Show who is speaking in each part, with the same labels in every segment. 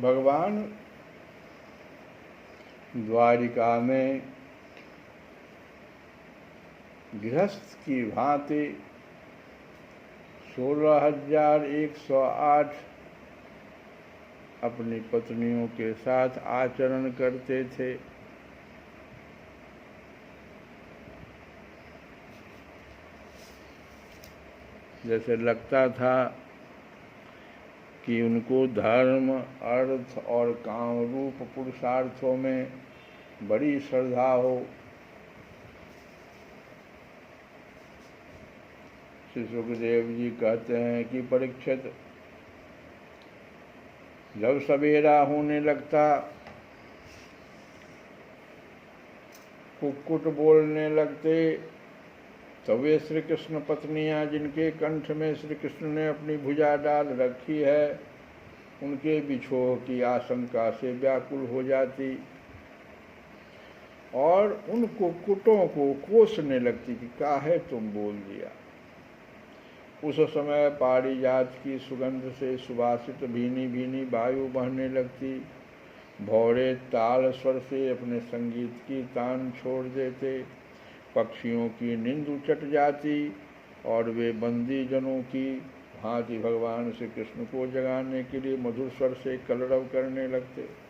Speaker 1: भगवान द्वारिका में गृहस्थ की भांति 16,108 अपनी पत्नियों के साथ आचरण करते थे। जैसे लगता था कि उनको धर्म, अर्थ और काम रूप पुरुषार्थों में बड़ी श्रद्धा हो। श्री सुखदेव जी कहते हैं कि परीक्षित, जब सवेरा होने लगता, कुक्कुट बोलने लगते, तो वे श्री कृष्ण पत्नियां जिनके कंठ में श्री कृष्ण ने अपनी भुजा डाल रखी है, उनके बिछोह की आशंका से व्याकुल हो जाती और उन कुक्कुटों को कोसने लगती कि काहे तुम बोल दिया। उस समय पारिजात की सुगंध से सुवासित भीनी भीनी वायु बहने लगती। भौरे ताल स्वर से अपने संगीत की तान छोड़ देते। पक्षियों की नींद उचट जाती और वे बंदी जनों की भांति भगवान श्री कृष्ण को जगाने के लिए मधुर स्वर से कलरव करने लगते।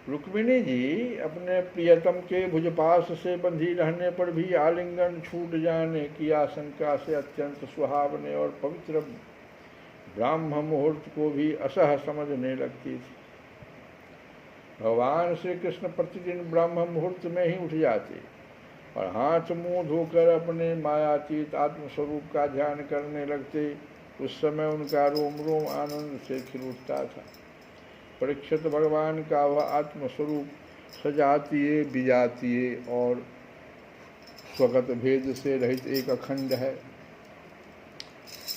Speaker 1: रुक्मिणी जी अपने प्रियतम के भुजपास से बंधी रहने पर भी आलिंगन छूट जाने की आशंका से अत्यंत सुहावने और पवित्र ब्राह्म मुहूर्त को भी असह समझने लगती थी। भगवान श्री कृष्ण प्रतिदिन ब्राह्म मुहूर्त में ही उठ जाते और हाथ मुंह धोकर अपने मायातीत आत्मस्वरूप का ध्यान करने लगते। उस समय उनका रोम रोम आनंद से खिल उठता था। परीक्षित, भगवान का वह आत्मस्वरूप सजातीय, विजातीय और स्वगत भेद से रहित एक अखंड है,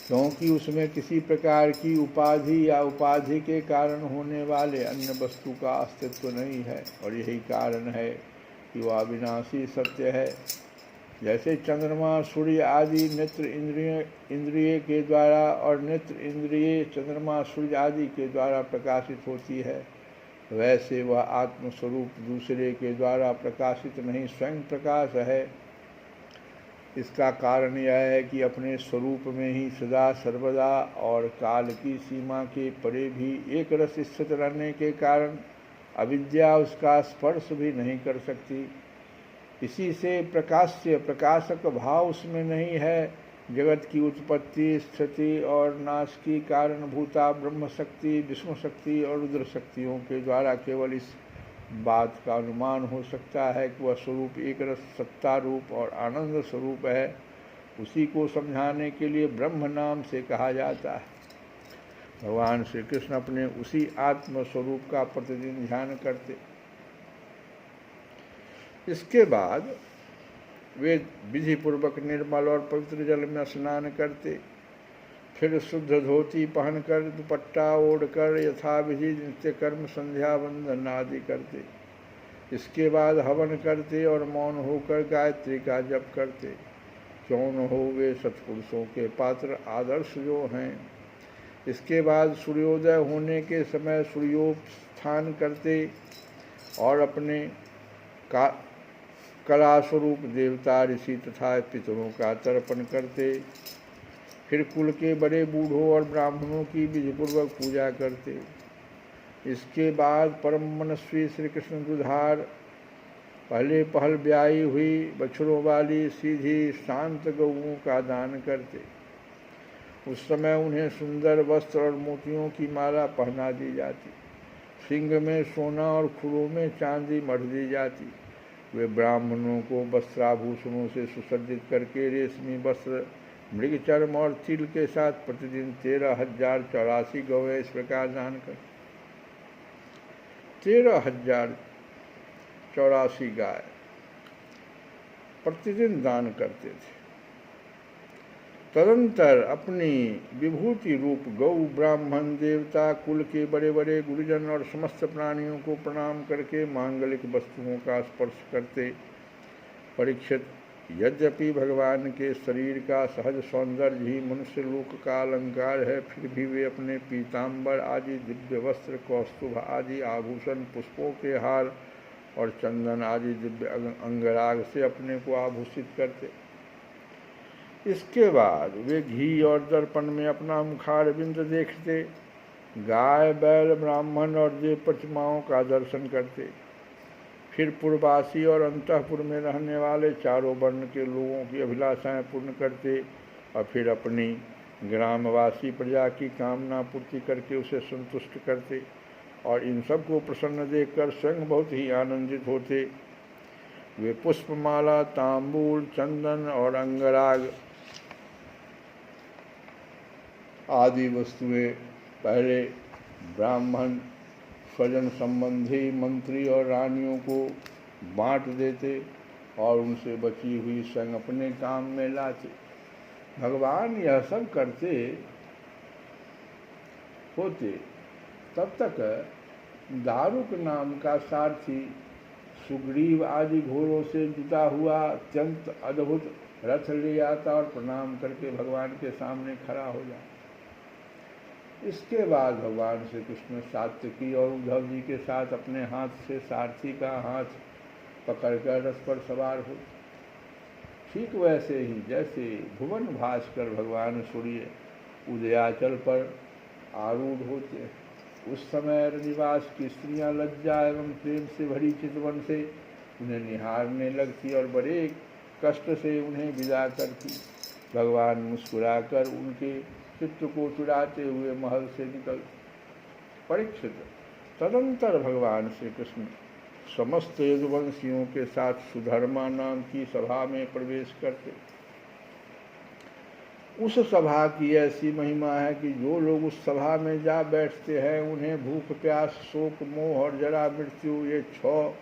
Speaker 1: क्योंकि उसमें किसी प्रकार की उपाधि या उपाधि के कारण होने वाले अन्य वस्तु का अस्तित्व नहीं है। और यही कारण है कि वह अविनाशी सत्य है। जैसे चंद्रमा, सूर्य आदि नेत्र इंद्रिय के द्वारा और नेत्र इंद्रिय चंद्रमा, सूर्य आदि के द्वारा प्रकाशित होती है, वैसे वह आत्मस्वरूप दूसरे के द्वारा प्रकाशित नहीं, स्वयं प्रकाश है। इसका कारण यह है कि अपने स्वरूप में ही सदा सर्वदा और काल की सीमा के परे भी एक रस स्थित रहने के कारण अविद्या उसका स्पर्श भी नहीं कर सकती। इसी से प्रकाशक भाव उसमें नहीं है। जगत की उत्पत्ति, स्थिति और नाश की कारणभूता ब्रह्म शक्ति, विष्णु शक्ति और रुद्र शक्तियों के द्वारा केवल इस बात का अनुमान हो सकता है कि वह स्वरूप एक रस सत्ता रूप और आनंद स्वरूप है। उसी को समझाने के लिए ब्रह्म नाम से कहा जाता है। भगवान श्री कृष्ण अपने उसी आत्म स्वरूप का प्रतिदिन ध्यान करते। इसके बाद वे विधि पूर्वक निर्मल और पवित्र जल में स्नान करते, फिर शुद्ध धोती पहनकर दुपट्टा ओढ़कर यथाविधि नित्य कर्म संध्या वंदन आदि करते। इसके बाद हवन करते और मौन होकर गायत्री का जप करते। क्यों न हो वे सत्पुरुषों के पात्र आदर्श जो हैं। इसके बाद सूर्योदय होने के समय सूर्योत्थान करते और अपने कला स्वरूप देवता, ऋषि तथा पितरों का तर्पण करते। फिर कुल के बड़े बूढ़ों और ब्राह्मणों की विधिपूर्वक पूजा करते। इसके बाद परम मनस्वी श्री कृष्ण दुधार पहल ब्याई हुई बछड़ों वाली सीधी शांत गौओं का दान करते। उस समय उन्हें सुंदर वस्त्र और मोतियों की माला पहना दी जाती। सिंग में सोना और खुरों में चांदी मढ़ दी जाती। वे ब्राह्मणों को वस्त्राभूषणों से सुसज्जित करके रेशमी वस्त्र, मृगचर्म और तिल के साथ प्रतिदिन 13,084 गौएं इस प्रकार दान कर 13,084 गाय प्रतिदिन दान करते थे। तदंतर अपनी विभूति रूप गौ, ब्राह्मण, देवता, कुल के बड़े बड़े गुरुजन और समस्त प्राणियों को प्रणाम करके मांगलिक वस्तुओं का स्पर्श करते। परीक्षित, यद्यपि भगवान के शरीर का सहज सौंदर्य ही मनुष्य लोक का अलंकार है, फिर भी वे अपने पीताम्बर आदि दिव्य वस्त्र, कौस्तुभ आदि आभूषण, पुष्पों के हार और चंदन आदि दिव्य अंगराग से अपने को आभूषित करते। इसके बाद वे घी और दर्पण में अपना मुखारविंद देखते, गाय, बैल, ब्राह्मण और देव प्रतिमाओं का दर्शन करते। फिर पुरवासी और अंतःपुर में रहने वाले चारों वर्ण के लोगों की अभिलाषाएं पूर्ण करते और फिर अपनी ग्रामवासी प्रजा की कामना पूर्ति करके उसे संतुष्ट करते और इन सब को प्रसन्न देखकर स्वयं बहुत ही आनंदित होते। वे पुष्पमाला, तांबूल, चंदन और अंगराग आदि वस्तुएं पहले ब्राह्मण, स्वजन संबंधी, मंत्री और रानियों को बांट देते और उनसे बची हुई संग अपने काम में लाते। भगवान यह सब करते होते, तब तक दारुक नाम का सारथी सुग्रीव आदि घोड़ों से जुटा हुआ अत्यंत अद्भुत रथ ले आता और प्रणाम करके भगवान के सामने खड़ा हो जाता। इसके बाद भगवान श्री कृष्ण सात्यकी और उद्धव जी के साथ अपने हाथ से सारथी का हाथ पकड़कर रथ पर सवार हो। ठीक वैसे ही जैसे भुवन भास्कर भगवान सूर्य उदयाचल पर आरूढ़ होते हैं, उस समय निवास की स्त्रियां लज्जा एवं प्रेम से भरी चितवन से उन्हें निहारने लगती और बड़े कष्ट से उन्हें विदा करती। भगवान मुस्कुराकर उनके चित्त को चुराते हुए महल से निकल। परीक्षित, तदंतर भगवान श्री कृष्ण समस्त यदुवंशियों के साथ सुधर्मा नाम की सभा में प्रवेश करते। उस सभा की ऐसी महिमा है कि जो लोग उस सभा में जा बैठते हैं उन्हें भूख, प्यास, शोक, मोह और जरा मृत्यु ये 6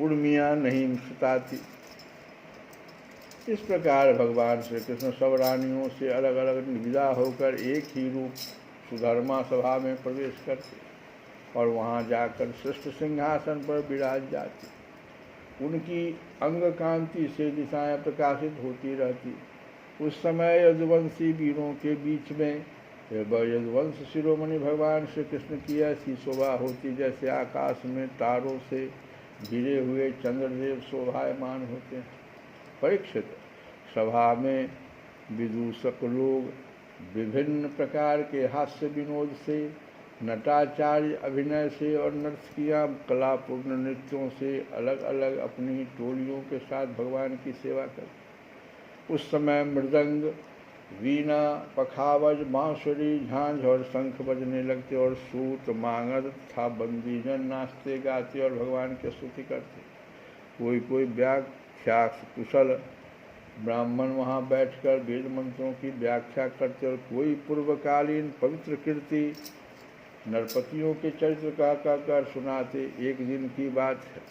Speaker 1: उर्मियां नहीं सताती। इस प्रकार भगवान श्री कृष्ण सब रानियों से अलग अलग विदा होकर एक ही रूप सुधर्मा सभा में प्रवेश करते और वहां जाकर श्रेष्ठ सिंहासन पर विराज जाते। उनकी अंग कांति से दिशाएं प्रकाशित होती रहती। उस समय यदुवंशी वीरों के बीच में यदुवंश शिरोमणि भगवान श्री कृष्ण की ऐसी शोभा होती जैसे आकाश में तारों से घिरे हुए चंद्रदेव शोभायमान होते हैं। परीक्षित, सभा में विदूषक लोग विभिन्न प्रकार के हास्य विनोद से, नटाचार्य अभिनय से और नर्तकियां कलापूर्ण नृत्यों से अलग अलग अपनी टोलियों के साथ भगवान की सेवा करते। उस समय मृदंग, वीणा, पखावज, बांसुरी, झांझ और शंख बजने लगते और सूत, मांगद तथा बंदीजन नाचते गाते और भगवान की स्तुति करते। कोई कोई व्याख्या कुशल ब्राह्मण वहाँ बैठकर वेद मंत्रों की व्याख्या करते और कोई पूर्वकालीन पवित्र कीर्ति नरपतियों के चरित्र का कर सुनाते। एक दिन की बात है,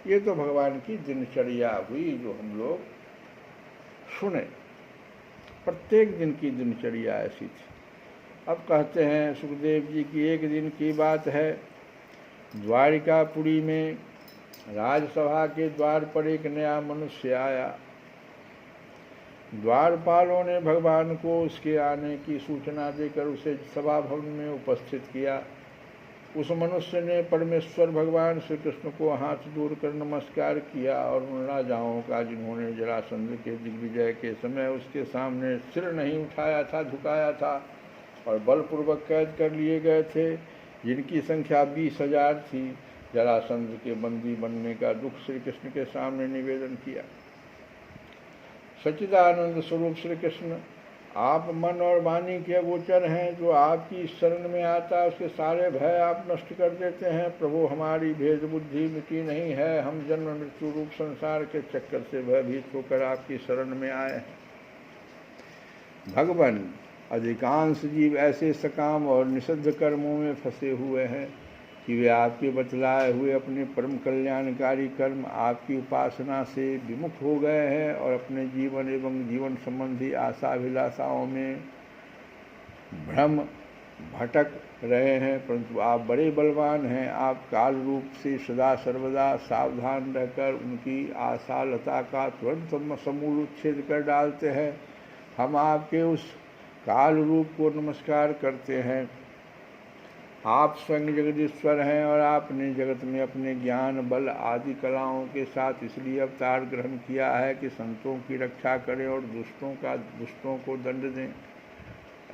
Speaker 1: ये तो भगवान की दिनचर्या हुई जो हम लोग सुने। प्रत्येक दिन की दिनचर्या ऐसी थी। अब कहते हैं सुखदेव जी की एक दिन की बात है, द्वारिकापुरी में राजसभा के द्वार पर एक नया मनुष्य आया। द्वारपालों ने भगवान को उसके आने की सूचना देकर उसे सभा भवन में उपस्थित किया। उस मनुष्य ने परमेश्वर भगवान श्री कृष्ण को हाथ जोड़कर नमस्कार किया और उन राजाओं का जिन्होंने जरासंध के दिग्विजय के समय उसके सामने सिर नहीं उठाया था, झुकाया था और बलपूर्वक कैद कर लिए गए थे, जिनकी संख्या 20,000 थी, जरासंध के बंदी बनने का दुख श्री कृष्ण के सामने निवेदन किया। सच्चिदानंद स्वरूप श्री कृष्ण, आप मन और वाणी के अगोचर हैं। जो आपकी शरण में आता है उसके सारे भय आप नष्ट कर देते हैं। प्रभु, हमारी भेद बुद्धि मिटी नहीं है। हम जन्म मृत्यु रूप संसार के चक्कर से भयभीत होकर आपकी शरण में आए हैं। भगवान, अधिकांश जीव ऐसे सकाम और निषिद्ध कर्मों में फंसे हुए हैं कि वे आपके बतलाए हुए अपने परम कल्याणकारी कर्म आपकी उपासना से विमुख हो गए हैं और अपने जीवन एवं जीवन संबंधी आशा अभिलाषाओं में भ्रम भटक रहे हैं, परंतु आप बड़े बलवान हैं। आप काल रूप से सदा सर्वदा सावधान रहकर उनकी आशालता का तुरंत समूल उच्छेद कर डालते हैं। हम आपके उस काल रूप को नमस्कार करते हैं। आप स्वयं जगदीश्वर हैं और आपने जगत में अपने ज्ञान बल आदि कलाओं के साथ इसलिए अवतार ग्रहण किया है कि संतों की रक्षा करें और दुष्टों को दंड दें।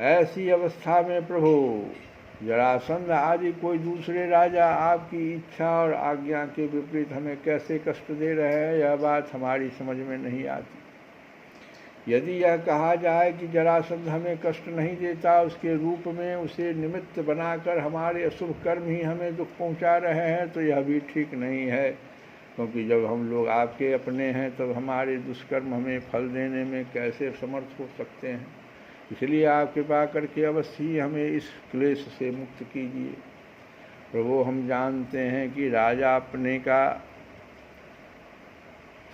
Speaker 1: ऐसी अवस्था में प्रभु जरासंध आदि कोई दूसरे राजा आपकी इच्छा और आज्ञा के विपरीत हमें कैसे कष्ट दे रहे हैं, यह बात हमारी समझ में नहीं आती। यदि यह कहा जाए कि जरासंध हमें कष्ट नहीं देता, उसके रूप में उसे निमित्त बनाकर हमारे अशुभ कर्म ही हमें दुख पहुंचा रहे हैं, तो यह भी ठीक नहीं है। क्योंकि जब हम लोग आपके अपने हैं तब हमारे दुष्कर्म हमें फल देने में कैसे समर्थ हो सकते हैं। इसलिए आप कृपा करके अवश्य ही हमें इस क्लेश से मुक्त कीजिए। प्रभु, हम जानते हैं कि राजा अपने का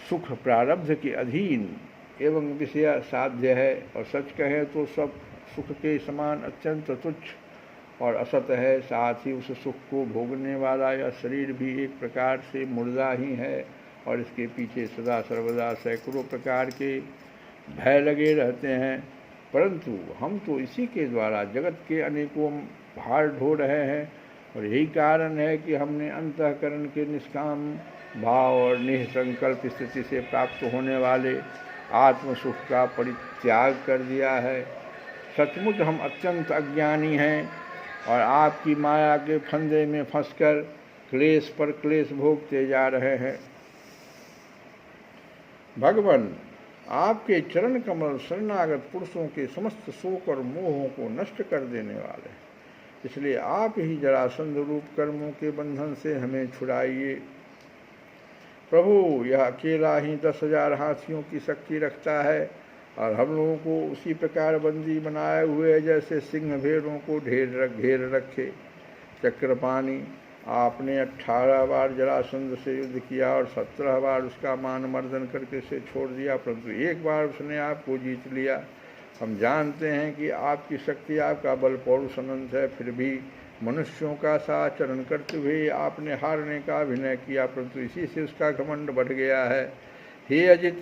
Speaker 1: सुख प्रारब्ध के अधीन एवं विषय साध्य है, और सच कहें तो सब सुख के समान अत्यंत तुच्छ और असत है। साथ ही उस सुख को भोगने वाला यह शरीर भी एक प्रकार से मुर्दा ही है, और इसके पीछे सदा सर्वदा सैकड़ों प्रकार के भय लगे रहते हैं। परंतु हम तो इसी के द्वारा जगत के अनेकों भार ढो रहे हैं, और यही कारण है कि हमने अंतःकरण के निष्काम भाव और निःसंकल्प स्थिति से प्राप्त होने वाले आत्म सुख का परित्याग कर दिया है। सचमुच हम अत्यंत अज्ञानी हैं और आपकी माया के फंदे में फंसकर क्लेश पर क्लेश भोगते जा रहे हैं। भगवान, आपके चरण कमल शरणागत पुरुषों के समस्त शोक और मोहों को नष्ट कर देने वाले हैं। इसलिए आप ही जरासंध रूप कर्मों के बंधन से हमें छुड़ाइए। प्रभु, यह अकेला ही 10,000 हाथियों की शक्ति रखता है, और हम लोगों को उसी प्रकार बंदी बनाए हुए जैसे सिंह भेड़ों को घेर रखे। चक्रपाणी, आपने 18 बार जरासंध से युद्ध किया और 17 बार उसका मान मर्दन करके उसे छोड़ दिया, परंतु एक बार उसने आपको जीत लिया। हम जानते हैं कि आपकी शक्ति, आपका बल पौरुष अनंत है, फिर भी मनुष्यों का सा आचरण करते हुए आपने हारने का अभिनय किया, परंतु इसी से उसका घमंड बढ़ गया है। हे अजित,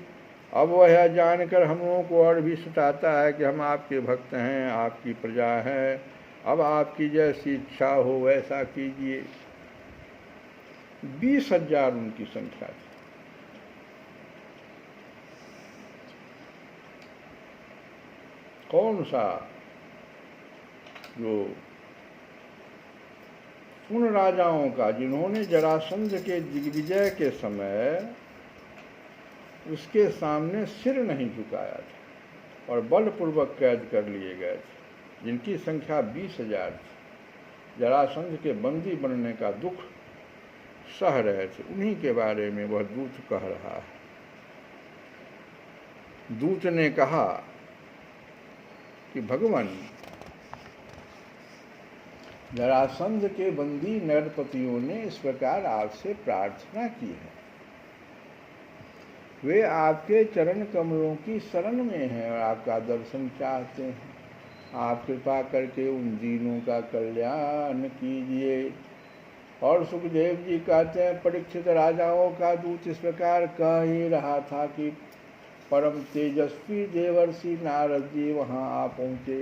Speaker 1: अब वह जानकर हम लोगों को और भी सताता है कि हम आपके भक्त हैं, आपकी प्रजा हैं। अब आपकी जैसी इच्छा हो वैसा कीजिए। 20,000 उनकी संख्या थी। कौन सा जो उन राजाओं का जिन्होंने जरासंध के दिग्विजय के समय उसके सामने सिर नहीं झुकाया था और बलपूर्वक कैद कर लिए गए थे, जिनकी संख्या 20,000 थी। जरासंध के बंदी बनने का दुख सह रहे थे, उन्हीं के बारे में वह दूत कह रहा है। दूत ने कहा कि भगवान, जरासंध के बंदी नरपतियों ने इस प्रकार आपसे प्रार्थना की है। वे आपके चरण कमलों की शरण में हैं और आपका दर्शन चाहते हैं। आप कृपा करके उन दीनों का कल्याण कीजिए। और सुखदेव जी कहते हैं, परीक्षित राजाओं का दूत इस प्रकार कह ही रहा था कि परम तेजस्वी देवर्षि नारद जी वहाँ आ पहुँचे।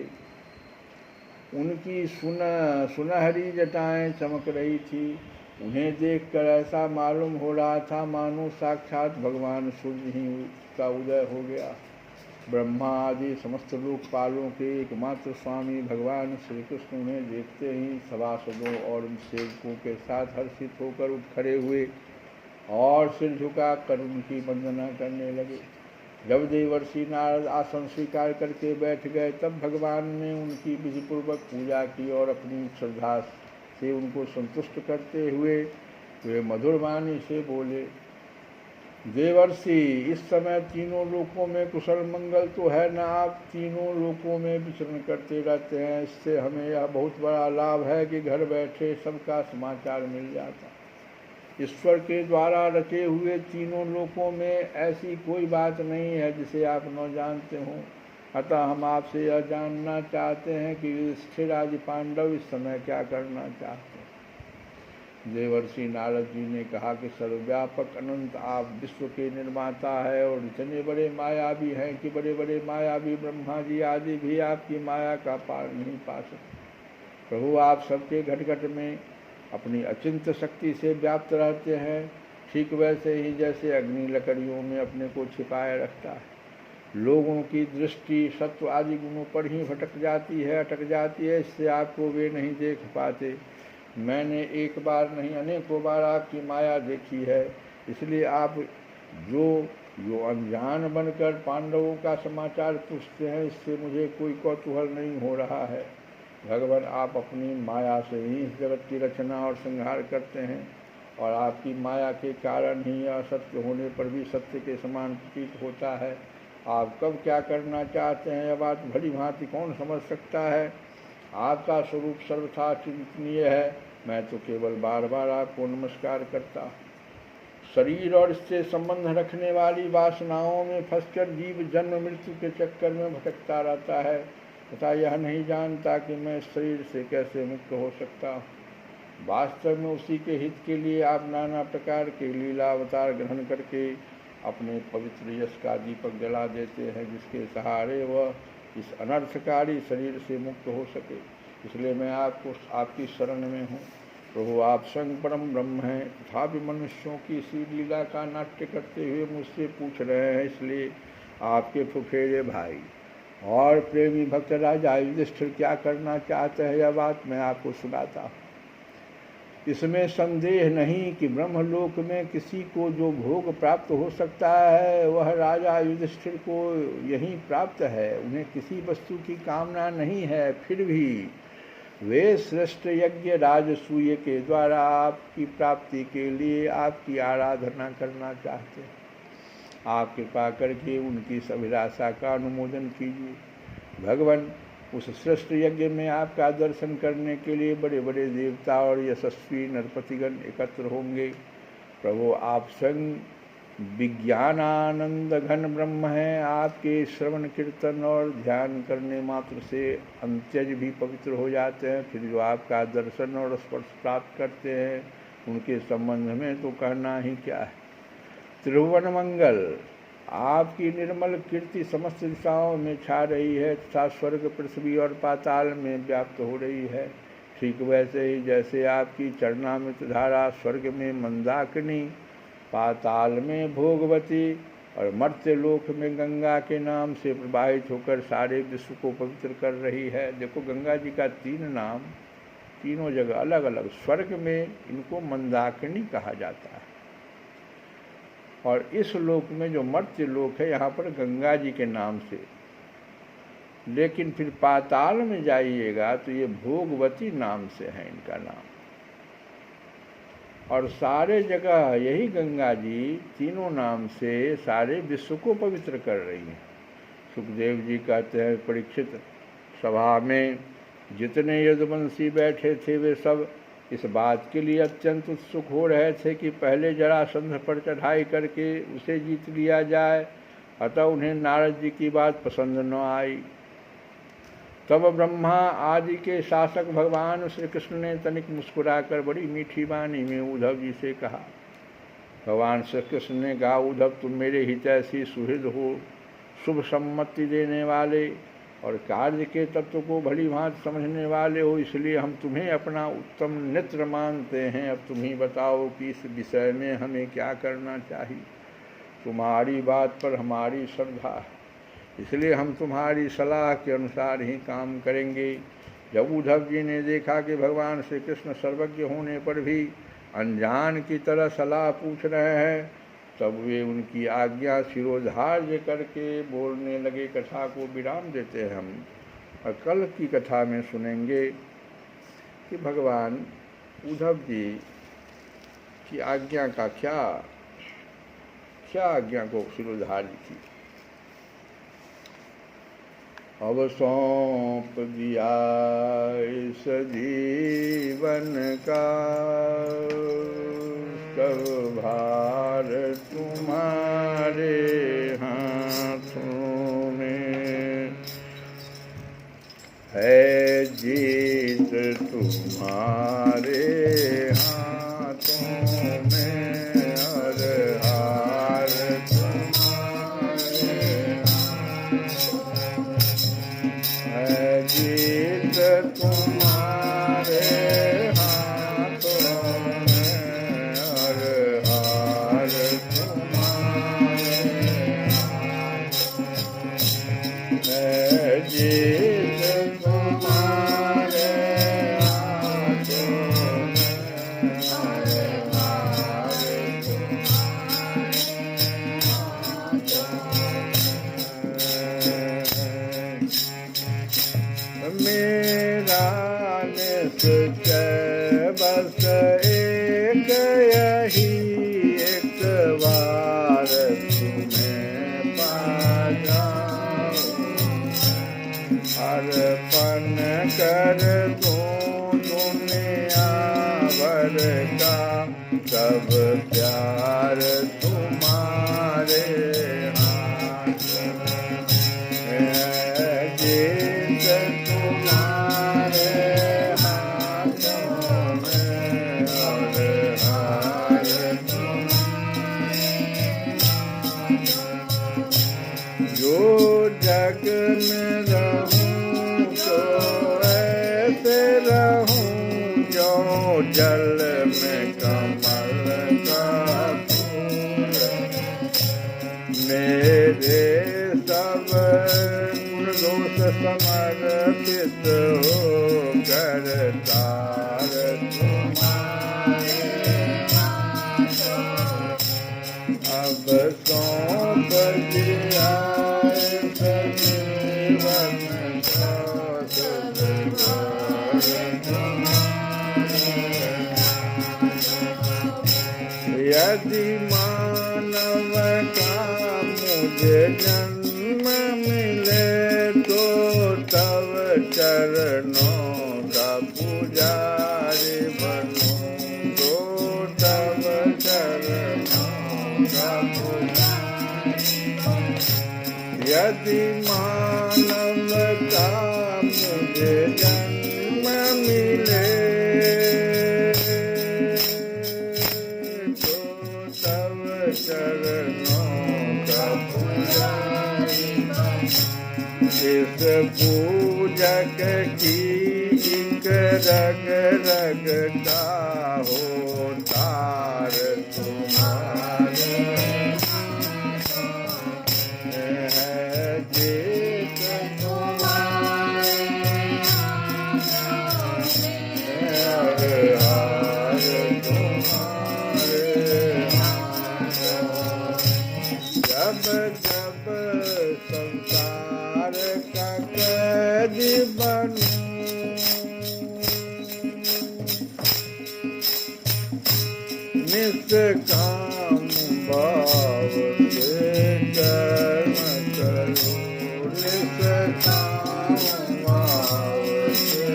Speaker 1: उनकी सुनहरी जटाएं चमक रही थी। उन्हें देखकर ऐसा मालूम हो रहा था मानो साक्षात भगवान सूर्य ही का उदय हो गया। ब्रह्मा आदि समस्त लोकपालों के एकमात्र स्वामी भगवान श्री कृष्ण उन्हें देखते ही सभासदों और उन सेवकों के साथ हर्षित होकर उठ खड़े हुए और सिर झुका कर उनकी वंदना करने लगे। जब देवर्षि नारद आसन स्वीकार करके बैठ गए, तब भगवान ने उनकी विधिपूर्वक पूजा की और अपनी श्रद्धा से उनको संतुष्ट करते हुए वे मधुर वाणी से बोले, देवर्षि, इस समय तीनों लोकों में कुशल मंगल तो है ना। आप तीनों लोकों में विचरण करते रहते हैं, इससे हमें यह बहुत बड़ा लाभ है कि घर बैठे सबका समाचार मिल जाता। ईश्वर के द्वारा रचे हुए तीनों लोकों में ऐसी कोई बात नहीं है जिसे आप न जानते हों। अतः हम आपसे यह जानना चाहते हैं कि युधिष्ठिर आदि पांडव इस समय क्या करना चाहते हैं। देवर्षि नारद जी ने कहा कि सर्वव्यापक अनंत आप विश्व के निर्माता है और इतने बड़े मायावी हैं कि बड़े बड़े मायावी ब्रह्मा जी आदि भी आपकी माया का पार नहीं पा सकते। प्रभु आप सबके घट घट में अपनी अचिंत्य शक्ति से व्याप्त रहते हैं, ठीक वैसे ही जैसे अग्नि लकड़ियों में अपने को छिपाए रखता है। लोगों की दृष्टि सत्व आदि गुणों पर ही भटक जाती है, अटक जाती है, इससे आपको वे नहीं देख पाते। मैंने एक बार नहीं अनेकों बार आपकी माया देखी है, इसलिए आप जो अनजान बनकर पांडवों का समाचार पूछते हैं, इससे मुझे कोई कौतूहल नहीं हो रहा है। भगवान आप अपनी माया से ही इस जगत की रचना और संहार करते हैं और आपकी माया के कारण ही यह सत्य होने पर भी सत्य के समान प्रतीत होता है। आप कब क्या करना चाहते हैं यह बात भली भांति कौन समझ सकता है। आपका स्वरूप सर्वथा चिंतनीय है। मैं तो केवल बार बार आपको नमस्कार करता। शरीर और इससे संबंध रखने वाली वासनाओं में फंसकर जीव जन्म मृत्यु के चक्कर में भटकता रहता है तथा यह नहीं जानता कि मैं शरीर से कैसे मुक्त हो सकता हूँ। वास्तव में उसी के हित के लिए आप नाना प्रकार के लीला अवतार ग्रहण करके अपने पवित्र यश का दीपक जला देते हैं, जिसके सहारे वह इस अनर्थकारी शरीर से मुक्त हो सके। इसलिए मैं आपकी शरण में हूँ। प्रभु आप स्वयं परम ब्रह्म हैं, तथापि मनुष्यों की इसी लीला का नाट्य करते हुए मुझसे पूछ रहे हैं। इसलिए आपके फुफेरे भाई और प्रेमी भक्त राजा युधिष्ठिर क्या करना चाहते हैं यह बात मैं आपको सुनाता हूँ। इसमें संदेह नहीं कि ब्रह्मलोक में किसी को जो भोग प्राप्त हो सकता है वह राजा युधिष्ठिर को यही प्राप्त है। उन्हें किसी वस्तु की कामना नहीं है, फिर भी वे श्रेष्ठ यज्ञ राजसूय के द्वारा आपकी प्राप्ति के लिए आपकी आराधना करना चाहते हैं। आप कृपा करके उनकी इस अभिलाषा का अनुमोदन कीजिए। भगवान उस श्रेष्ठ यज्ञ में आपका दर्शन करने के लिए बड़े बड़े देवता और यशस्वी नरपतिगण एकत्र होंगे। प्रभु आप स्वयं विज्ञानानंद घन ब्रह्म हैं। आपके श्रवण कीर्तन और ध्यान करने मात्र से अंत्यज भी पवित्र हो जाते हैं। फिर जो आपका दर्शन और स्पर्श प्राप्त करते हैं उनके संबंध में तो कहना ही क्या है। त्रिभुवन मंगल आपकी निर्मल कीर्ति समस्त दिशाओं में छा रही है तथा स्वर्ग पृथ्वी और पाताल में व्याप्त हो रही है। ठीक वैसे ही जैसे आपकी चरणामृत धारा स्वर्ग में मंदाकिनी, पाताल में भोगवती और मर्त्य लोक में गंगा के नाम से प्रवाहित होकर सारे विश्व को पवित्र कर रही है। देखो गंगा जी का 3 नाम, तीनों जगह अलग अलग। स्वर्ग में इनको मंदाकिनी कहा जाता है और इस लोक में जो मर्त्य लोक है यहाँ पर गंगा जी के नाम से। लेकिन फिर पाताल में जाइएगा तो ये भोगवती नाम से है इनका नाम। और सारे जगह यही गंगा जी तीनों नाम से सारे विश्व को पवित्र कर रही हैं। सुखदेव जी कहते हैं परीक्षित सभा में जितने यदुवंशी बैठे थे वे सब इस बात के लिए अत्यंत उत्सुक हो रहे थे कि पहले जरासंध पर चढ़ाई करके उसे जीत लिया जाए। अतः उन्हें नारद जी की बात पसंद न आई। तब ब्रह्मा आदि के शासक भगवान श्री कृष्ण ने तनिक मुस्कुराकर बड़ी मीठी वाणी में उद्धव जी से कहा। भगवान श्री कृष्ण ने कहा, उद्धव तुम मेरे हितैषी सुहृद हो, शुभ सम्मति देने वाले और कार्य के तत्व को भली भांति समझने वाले हो, इसलिए हम तुम्हें अपना उत्तम नेत्र मानते हैं। अब तुम ही बताओ कि इस विषय में हमें क्या करना चाहिए। तुम्हारी बात पर हमारी श्रद्धा है, इसलिए हम तुम्हारी सलाह के अनुसार ही काम करेंगे। जब उद्धव जी ने देखा कि भगवान श्री कृष्ण सर्वज्ञ होने पर भी अनजान की तरह सलाह पूछ रहे हैं, तब वे उनकी आज्ञा शिरोधार्य करके बोलने लगे। कथा को विराम देते हैं हम और कल की कथा में सुनेंगे कि भगवान उद्धव जी की आज्ञा का क्या आज्ञा को शिरोधार्य की। अब सौंप दिया इस जीवन का सब भार तुम्हारे हाथों में, तुम्हारे हाथों में हर हार तुम्हारे है जीत तुम्हारे हाथों में हर हार तुम्हारे है जीत तुम्हारे हाथों में हर हार मेरा निश्चय बस एक यही एक बार तुम्हें पा जाऊं अर्पण कर दूं दुनिया भर का सब प्यार तुम्हारे हाथ है जीत तुम्हारे हाथों में हर हार जो जग में रहूं तो ऐसे रहूं जो जल में कमल का फूल मेरे सब दोष समर्पित हो कर तार तुम्हारे अब सौंप दिया जीवन यदि मानव का मुझे जन्म मिले तो तब चरणों का पुजारी बनूं तो तब चरणों का पुजारी यदि मानव का मुझे जन्म मिले तो तब चरणों का पुजारी इस पूजक की एक रग रग का हो तार तुम्हारे है जीत तुम्हारे हर हार तुम्हारे जब जब संसार का कैदी बनूं निष्काम भाव से कर्म करूं निष्काम भाव से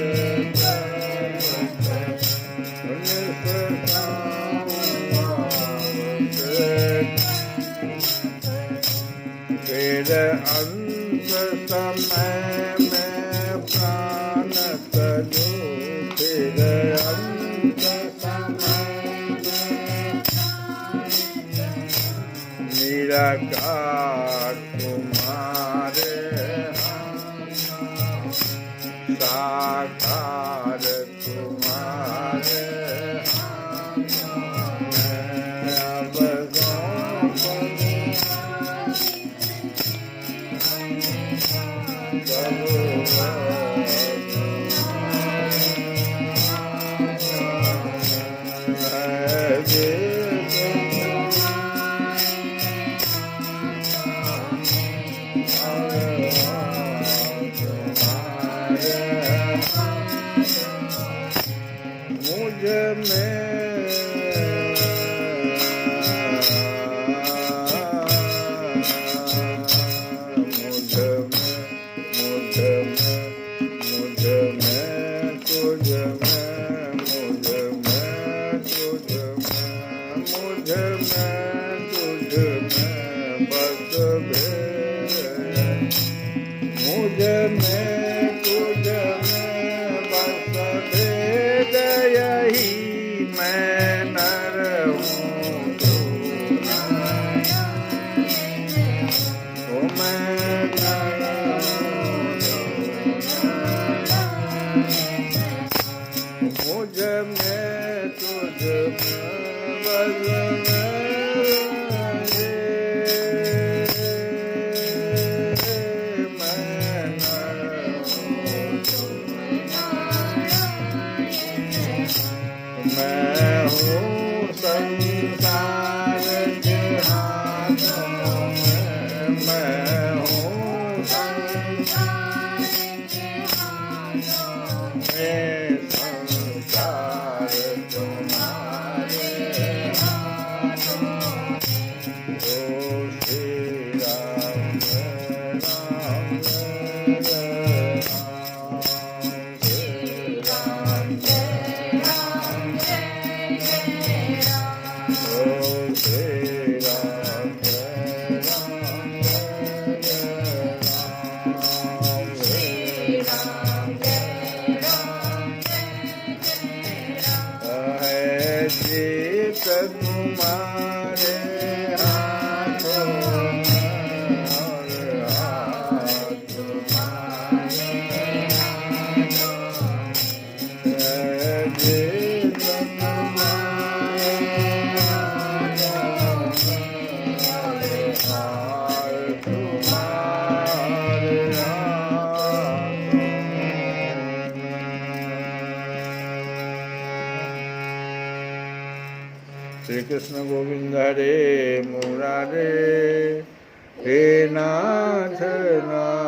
Speaker 1: कर्म करूं निष्काम भाव से फिर अंत समय में प्राण तजूं फिर अंत समय निराकार तुम्हारे हाथ साकार तुम्हारे हाथ अब मुझ में तुझ में बस मैं हूँ संसार के हाथों में, मैं हूँ संसार के हाथों में, संसार तुम्हारे हाथों में। ओ श्री राम राम जय राम, श्री राम जय राम जय जय राम। ओ श्री राम जय राम जय जय राम, श्री राम जय राम जय जय राम। है जीत तुम्हारे हाथों में, और हाथ तुम्हारे हाथों में। है जीत तुम्हारे हाथों में, और हाथ तुम्हारे हाथों में। श्री कृष्ण गोविंद हरे मुरारे, हे नाथ नारायण